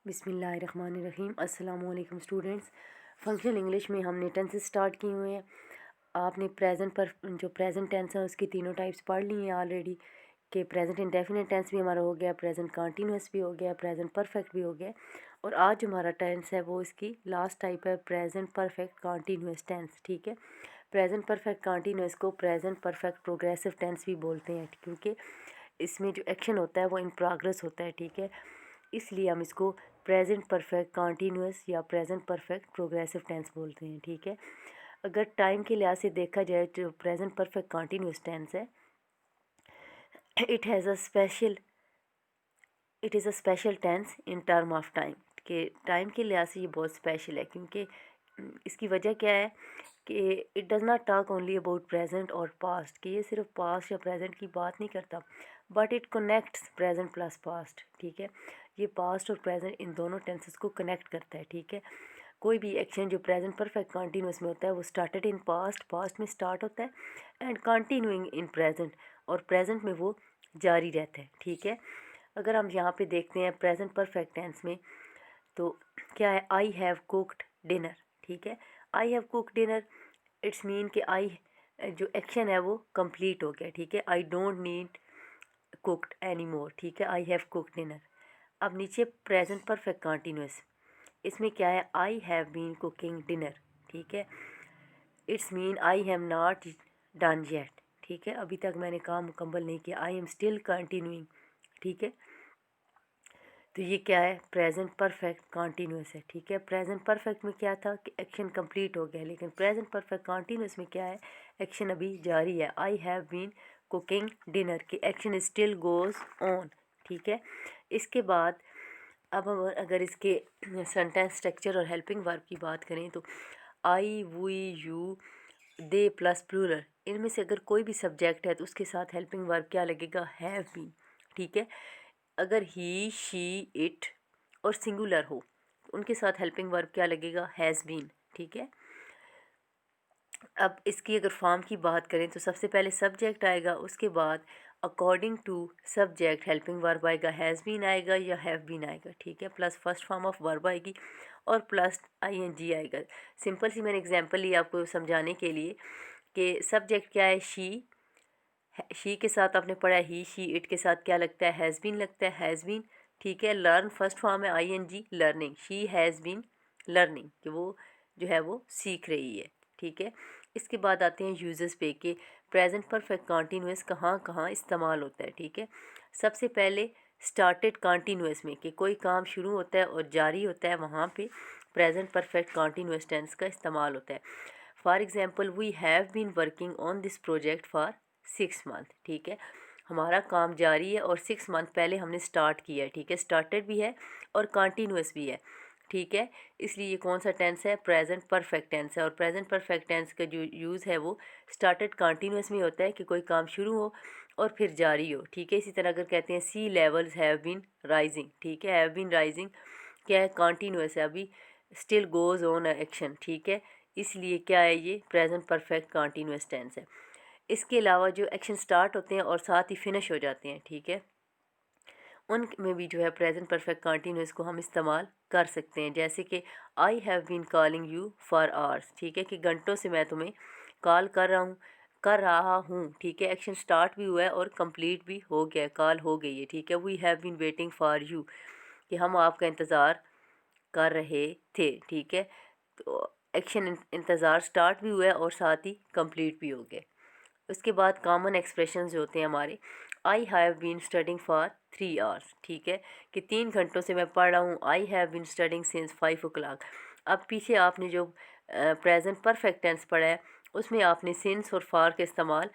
बिस्मिल्लाहिर्रहमानिर्रहीम। अस्सलाम वालेकुम स्टूडेंट्स। फंक्शनल इंग्लिश में हमने टेंसेस स्टार्ट किए हुए हैं। आपने प्रेजेंट पर जो प्रेजेंट टेंस है उसकी तीनों टाइप्स पढ़ ली हैं ऑलरेडी, कि प्रेजेंट इंडेफिनिट टेंस भी हमारा हो गया, प्रेजेंट कंटिन्यूस भी हो गया, प्रेजेंट परफेक्ट भी हो गया। और आज जो हमारा टेंस है वो इसकी लास्ट टाइप है, प्रेजेंट परफेक्ट कंटिन्यूस टेंस। ठीक है, प्रेजेंट परफेक्ट कंटिन्यूस को प्रेजेंट परफेक्ट प्रोग्रेसिव टेंस भी बोलते हैं, क्योंकि इसमें जो एक्शन होता है वो इन प्रोग्रेस होता है। ठीक है, इसलिए हम इसको प्रेजेंट परफेक्ट कंटिन्यूस या प्रेजेंट परफेक्ट प्रोग्रेसिव टेंस बोलते हैं। ठीक है, अगर टाइम के लिहाज से देखा जाए तो प्रेजेंट परफेक्ट कंटिन्यूस टेंस है, it has a special it is a special tense in term of time. के टाइम के लिहाज से ये बहुत स्पेशल है, क्योंकि इसकी वजह क्या है कि it does not talk only about present और पास्ट, कि ये सिर्फ पास्ट या प्रेजेंट की बात नहीं करता, but it connects present plus past. ठीक है, ये पास्ट और प्रेजेंट इन दोनों टेंसेस को कनेक्ट करता है। ठीक है, कोई भी एक्शन जो प्रेजेंट परफेक्ट कंटिन्यूस में होता है वो स्टार्टेड इन पास्ट, पास्ट में स्टार्ट होता है, एंड कंटिन्यूइंग इन प्रेजेंट, और प्रेजेंट में वो जारी रहता है। ठीक है, अगर हम यहाँ पे देखते हैं प्रेजेंट परफेक्ट टेंस में, तो क्या है, आई हैव कुक्ड डिनर। ठीक है, I have cooked dinner, it's mean कि आई जो एक्शन है वो कंप्लीट हो गया। ठीक है, I don't need cooked any more. ठीक है, आई हैव कुक्ड डिनर। अब नीचे प्रेजेंट परफेक्ट कंटिन्यूस, इसमें क्या है, I have been cooking dinner. ठीक है, it's mean I have not done yet. ठीक है, अभी तक मैंने काम मुकम्मल नहीं किया, आई एम स्टिल कंटिन्यूइंग। ठीक है, तो ये क्या है, प्रेजेंट परफेक्ट कंटिन्यूस है। ठीक है, प्रेजेंट परफेक्ट में क्या था कि एक्शन कंप्लीट हो गया, लेकिन प्रेजेंट परफेक्ट कंटिन्यूस में क्या है, एक्शन अभी जारी है। I have been cooking dinner की एक्शन स्टिल गोज़ ऑन। ठीक है, इसके बाद अब हम अगर इसके सेंटेंस स्ट्रक्चर और हेल्पिंग वर्ब की बात करें, तो I, we, you, they plus plural, इनमें से अगर कोई भी सब्जेक्ट है तो उसके साथ हेल्पिंग वर्ब क्या लगेगा, हैव बीन। ठीक है, अगर ही, शी, इट और सिंगुलर हो तो उनके साथ हेल्पिंग वर्ब क्या लगेगा, हैज़ बीन। ठीक है, अब इसकी अगर फॉर्म की बात करें तो सबसे पहले सब्जेक्ट आएगा, उसके बाद according to subject helping verb आएगा, हैज़ बीन आएगा या हैव बीन आएगा। ठीक है, plus first form of verb आएगी और प्लस आईएनजी आएगा। सिंपल सी मैंने एग्जांपल ली आपको समझाने के लिए कि सब्जेक्ट क्या है, शी के साथ आपने पढ़ा ही, शी, इट के साथ क्या लगता है, हैज़ बीन लगता है, हैज़ बीन। ठीक है, लर्न फर्स्ट फॉर्म है ING, learning, she has been learning, कि वो जो है वो सीख रही है। ठीक है, इसके बाद आते हैं यूजेस पे कि प्रेजेंट परफेक्ट कंटिन्यूस कहाँ कहाँ इस्तेमाल होता है। ठीक है, सबसे पहले स्टार्टेड कंटिन्यूस में, कि कोई काम शुरू होता है और जारी होता है, वहाँ पे प्रेजेंट परफेक्ट कंटिन्यूस टेंस का इस्तेमाल होता है। For example, we have been working on this project for 6 month. ठीक है, हमारा काम जारी है और 6 मंथ पहले हमने स्टार्ट किया है। ठीक है, स्टार्टेड भी है और कंटिन्यूस भी है। ठीक है, इसलिए ये कौन सा टेंस है, प्रेजेंट परफेक्ट टेंस है। और प्रेजेंट परफेक्ट टेंस का जो यूज़ है वो स्टार्टेड कंटिन्यूस में होता है, कि कोई काम शुरू हो और फिर जारी हो। ठीक है, इसी तरह अगर कहते हैं सी लेवल्स हैव बीन राइजिंग। ठीक है, हैव बीन राइजिंग क्या है, कंटिन्यूस है, अभी स्टिल गोज़ ऑन एक्शन। ठीक है, इसलिए क्या है, ये प्रेजेंट परफेक्ट कंटिन्यूस टेंस है। इसके अलावा जो एक्शन स्टार्ट होते हैं और साथ ही फिनिश हो जाते हैं, ठीक है, उनमें भी जो है प्रेजेंट परफेक्ट कंटिन्यूस को हम इस्तेमाल कर सकते हैं। जैसे कि I have been calling you for hours. ठीक है, कि घंटों से मैं तुम्हें कॉल कर रहा हूँ। ठीक है, एक्शन स्टार्ट भी हुआ है और कंप्लीट भी हो गया, कॉल हो गई है। ठीक है, we have been waiting for you, कि हम आपका इंतज़ार कर रहे थे। ठीक है, तो एक्शन इंतज़ार स्टार्ट भी हुआ है और साथ ही कंप्लीट भी हो गया। उसके बाद कॉमन एक्सप्रेशंस जो होते हैं हमारे, I have been studying for 3 hours. ठीक है, कि 3 घंटों से मैं पढ़ रहा हूँ, I have been studying since 5 o'clock। अब पीछे आपने जो प्रेजेंट परफेक्ट टेंस पढ़ा है उसमें आपने सिंस और फॉर का इस्तेमाल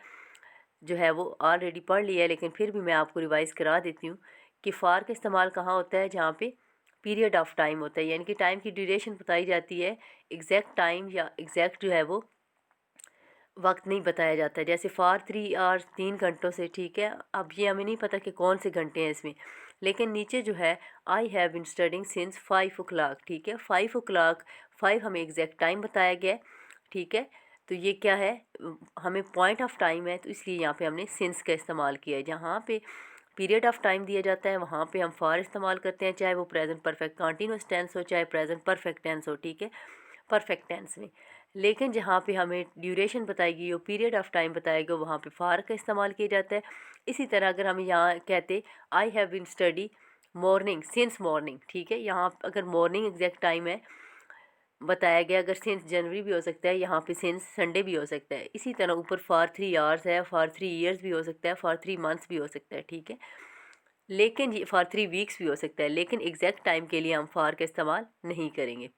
जो है वो ऑलरेडी पढ़ लिया है, लेकिन फिर भी मैं आपको रिवाइज़ करा देती हूँ कि फ़ार का इस्तेमाल कहाँ होता है, जहाँ पे पीरियड ऑफ टाइम होता है, यानी कि टाइम की ड्यूरेशन बताई जाती है, एग्जैक्ट टाइम या एग्जैक्ट जो है वो वक्त नहीं बताया जाता है। जैसे फॉर 3 आवर्स, 3 घंटों से। ठीक है, अब ये हमें नहीं पता कि कौन से घंटे हैं इसमें, लेकिन नीचे जो है I have been studying since 5 o'clock। ठीक है, 5 o'clock, 5 हमें एग्जैक्ट टाइम बताया गया है। ठीक है, तो ये क्या है, हमें पॉइंट ऑफ टाइम है, तो इसलिए यहाँ पे हमने सिंस का इस्तेमाल किया है। जहाँ पे पीरियड ऑफ टाइम दिया जाता है, वहाँ पे हम फॉर इस्तेमाल करते हैं, चाहे वो प्रेजेंट परफेक्ट कंटिन्यूस टेंस हो, चाहे प्रेजेंट परफेक्ट टेंस हो, ठीक है, परफेक्ट टेंस में। लेकिन जहाँ पे हमें ड्यूरेशन बताई गई हो, पीरियड ऑफ टाइम बताया गया, वहाँ पे फॉर का इस्तेमाल किया जाता है। इसी तरह अगर हम यहाँ कहते I have been study morning since morning, ठीक है, यहाँ अगर मॉर्निंग एग्जैक्ट टाइम है बताया गया, अगर सिंस जनवरी भी हो सकता है, यहाँ पे सिंस संडे भी हो सकता है। इसी तरह ऊपर फॉर 3 आवर्स है, फॉर 3 ईयर्स भी हो सकता है, फॉर 3 मंथ्स भी हो सकता है, ठीक है, लेकिन ये फॉर 3 वीक्स भी हो सकता है, लेकिन एग्जैक्ट टाइम के लिए हम फॉर का इस्तेमाल नहीं करेंगे,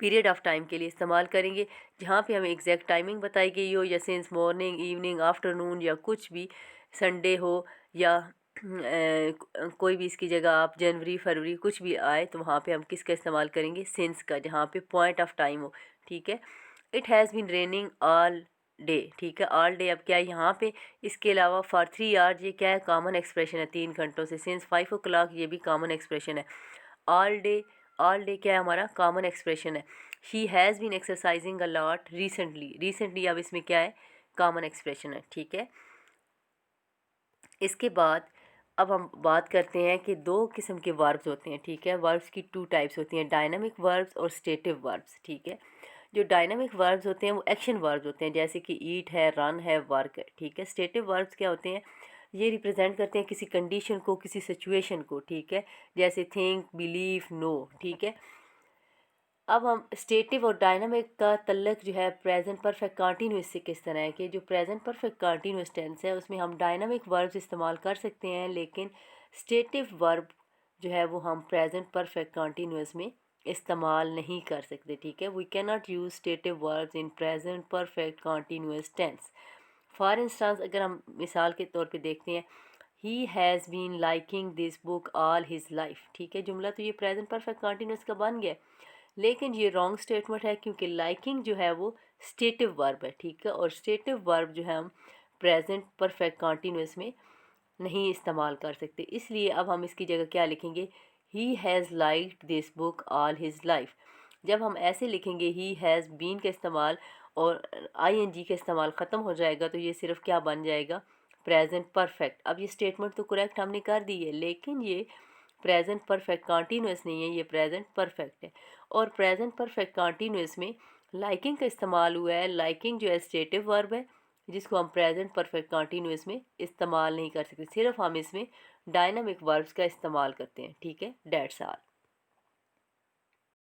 पीरियड ऑफ टाइम के लिए इस्तेमाल करेंगे। जहाँ पे हमें एग्जैक्ट टाइमिंग बताई गई हो, या सिंस मॉर्निंग, इवनिंग, आफ्टरनून, या कुछ भी, संडे हो या कोई भी इसकी जगह आप जनवरी फरवरी कुछ भी आए, तो वहाँ पे हम किसका इस्तेमाल करेंगे, सिंस का, जहाँ पे पॉइंट ऑफ टाइम हो, ठीक है। It has been raining all day, ठीक है, ऑल डे अब क्या है यहाँ पे, इसके अलावा फॉर 3 आवर्स ये क्या है, कॉमन एक्सप्रेशन है, 3 घंटों से, सिंस 5 o'clock ये भी कॉमन एक्सप्रेशन है। ऑल डे, ऑल डे क्या है हमारा, कॉमन एक्सप्रेशन है। She has been exercising a lot recently, recently अब इसमें क्या है, कॉमन एक्सप्रेशन है, ठीक है। इसके बाद अब हम बात करते हैं कि 2 किस्म के वर्ब्स होते हैं, ठीक है, वर्ब्स की 2 टाइप्स होती हैं, डायनामिक वर्ब्स और स्टेटिव वर्ब्स, ठीक है। जो डायनामिक वर्ब्स होते हैं वो एक्शन वर्ब्स होते हैं, जैसे कि ईट है, रन है, वर्क है, ठीक है। स्टेटिव वर्ब्स क्या होते हैं, ये रिप्रेजेंट करते हैं किसी कंडीशन को, किसी सिचुएशन को, ठीक है, जैसे थिंक, बिलीव, नो, ठीक है। अब हम स्टेटिव और डायनामिक का तल्लक जो है प्रेजेंट परफेक्ट कंटिन्यूस से किस तरह है, कि जो प्रेजेंट परफेक्ट कंटिन्यूस टेंस है उसमें हम डायनामिक वर्ब्स इस्तेमाल कर सकते हैं, लेकिन स्टेटिव वर्ब जो है वो हम प्रेजेंट परफेक्ट कंटिन्यूस में इस्तेमाल नहीं कर सकते, ठीक है। We can not use stative verbs in present perfect continuous tense. For instance अगर हम मिसाल के तौर पे देखते हैं, he has been liking this book all his life, ठीक है, जुमला तो ये प्रेजेंट परफेक्ट कंटिन्यूस का बन गया, लेकिन ये रॉन्ग स्टेटमेंट है, क्योंकि लाइकिंग जो है वो स्टेटिव वर्ब है, ठीक है, और स्टेटिव वर्ब जो है हम प्रेजेंट परफेक्ट कंटिन्यूस में नहीं इस्तेमाल कर सकते। इसलिए अब हम इसकी जगह क्या लिखेंगे, he has liked this book all his life. जब हम ऐसे लिखेंगे ही हैज़ बीन का इस्तेमाल और आईएनजी का इस्तेमाल ख़त्म हो जाएगा, तो ये सिर्फ क्या बन जाएगा, प्रेजेंट परफेक्ट। अब ये स्टेटमेंट तो करेक्ट हमने कर दी है, लेकिन ये प्रेजेंट परफेक्ट कंटिन्यूस नहीं है, ये प्रेजेंट परफेक्ट है। और प्रेजेंट परफेक्ट कंटिन्यूस में लाइकिंग का इस्तेमाल हुआ है, लाइकिंग जो है स्टेटिव वर्ब है, जिसको हम प्रेजेंट परफेक्ट कंटिन्यूस में इस्तेमाल नहीं कर सकते, सिर्फ हम इसमें डायनामिक वर्ब्स का इस्तेमाल करते हैं, ठीक है, डेट्स ऑल।